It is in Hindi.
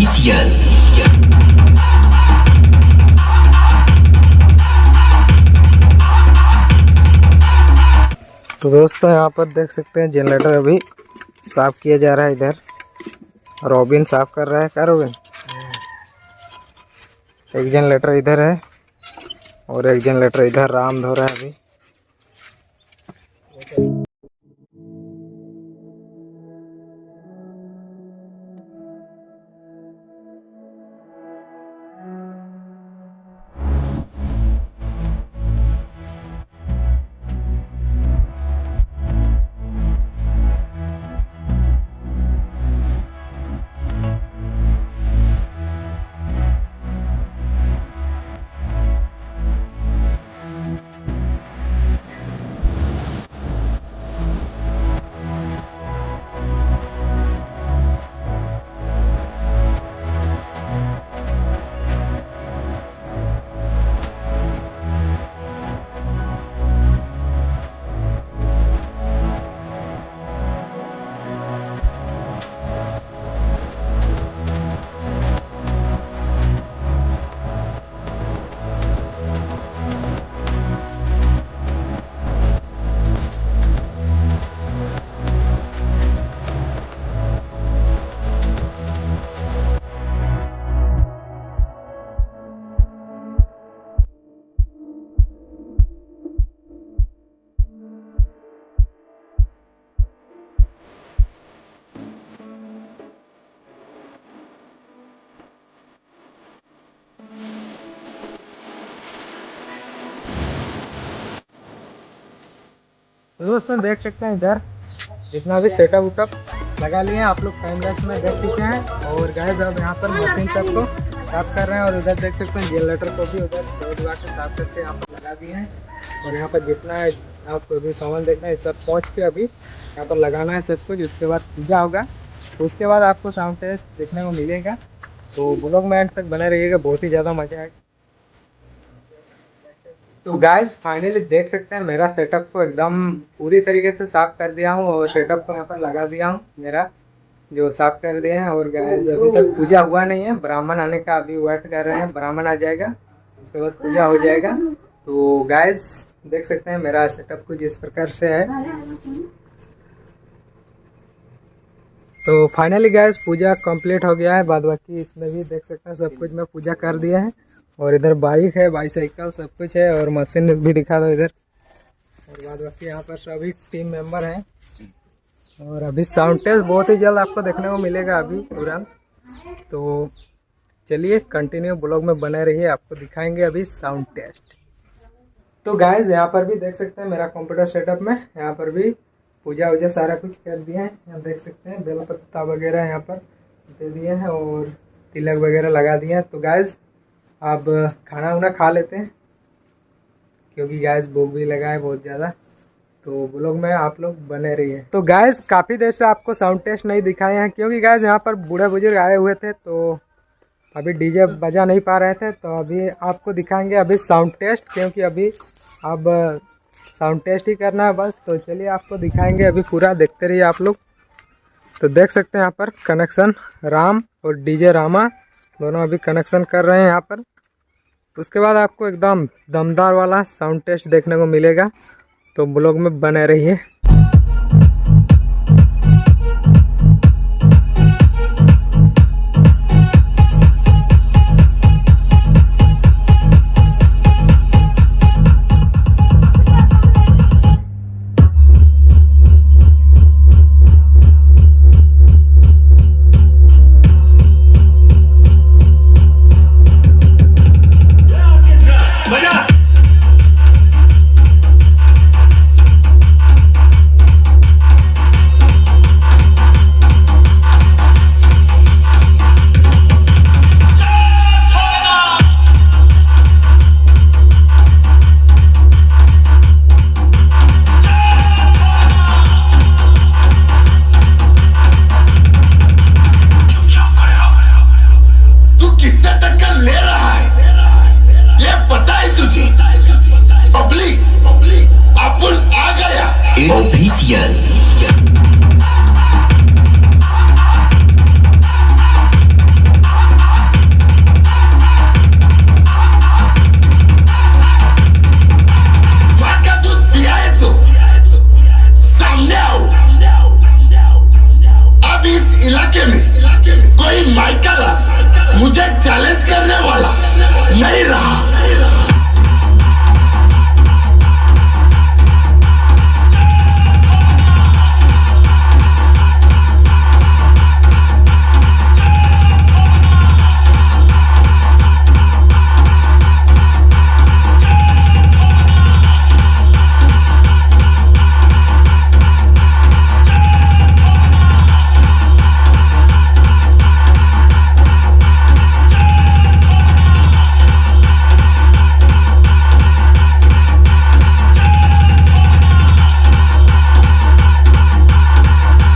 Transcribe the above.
ऑफिशियल। तो दोस्तों यहाँ पर देख सकते हैं जनरेटर अभी साफ किया जा रहा है। इधर रॉबिन साफ कर रहा है। क्या रॉबिन? एक जनरेटर इधर है और एक जनरेटर इधर राम धो रहा है अभी। दोस्तों देख सकते हैं इधर जितना भी सेटअप उटअप लगा लिए हैं आप लोग टाइम लैप्स में देख चुके हैं। और गाइस अब यहाँ पर मशीन सबको साफ कर रहे हैं। और उधर देख सकते हैं जनरेटर को भी उधर दो के साफ करके यहाँ पर लगा दिए हैं। और यहाँ पर जितना है आपको भी सामान देखना है सब पहुँच के अभी यहाँ पर लगाना है सब कुछ। उसके बाद पूजा होगा, उसके बाद आपको साउंड टेस्ट देखने को मिलेगा। तो ब्लॉग में एंड तक बने रहिएगा, बहुत ही ज़्यादा मजा आएगा। तो गाइस फाइनली देख सकते हैं मेरा सेटअप को एकदम पूरी तरीके से साफ कर दिया हूँ और सेटअप को यहाँ पर लगा दिया हूँ मेरा जो साफ कर दिया है। और गाइस अभी तक पूजा हुआ नहीं है, ब्राह्मण आने का अभी वेट कर रहे हैं। ब्राह्मण आ जाएगा उसके बाद पूजा हो जाएगा। तो गाइस देख सकते हैं मेरा सेटअप कुछ इस प्रकार से है। तो फाइनली गाइस पूजा कंप्लीट हो गया है। बाद बाकी इसमें भी देख सकते हैं सब कुछ मैं पूजा कर दिया है। और इधर बाइक है, बाईसाइकिल सब कुछ है और मशीन भी दिखा दो इधर। और बाद बाकी यहाँ पर सभी टीम मेंबर हैं। और अभी साउंड टेस्ट बहुत ही जल्द आपको देखने को मिलेगा अभी तुरंत। तो चलिए कंटिन्यू ब्लॉग में बने रहिए, आपको दिखाएंगे अभी साउंड टेस्ट। तो गाइस यहाँ पर भी देख सकते हैं मेरा कंप्यूटर सेटअप में यहाँ पर भी पूजा वूजा सारा कुछ कर दिया है। यहाँ देख सकते हैं बेलपत्ता वगैरह यहाँ पर दे दिए हैं और तिलक वगैरह लगा दिए हैं। तो गाइस अब खाना वाना खा लेते हैं क्योंकि गैस भूख भी लगा है बहुत ज़्यादा। तो ब्लॉग में आप लोग बने रहिए। तो गैस काफ़ी देर से आपको साउंड टेस्ट नहीं दिखाए हैं क्योंकि गैस यहाँ पर बूढ़े बुजुर्ग आए हुए थे तो अभी डीजे बजा नहीं पा रहे थे। तो अभी आपको दिखाएंगे अभी साउंड टेस्ट, क्योंकि अभी अब साउंड टेस्ट ही करना है बस। तो चलिए आपको दिखाएंगे अभी पूरा, देखते रहिए आप लोग। तो देख सकते हैं यहाँ पर कनेक्शन राम और डीजे रामा दोनों अभी कनेक्शन कर रहे हैं यहाँ पर। उसके बाद आपको एकदम दमदार वाला साउंड टेस्ट देखने को मिलेगा। तो ब्लॉग में बने रहिए। ऑफिशियल। में कोई माइकल मुझे चैलेंज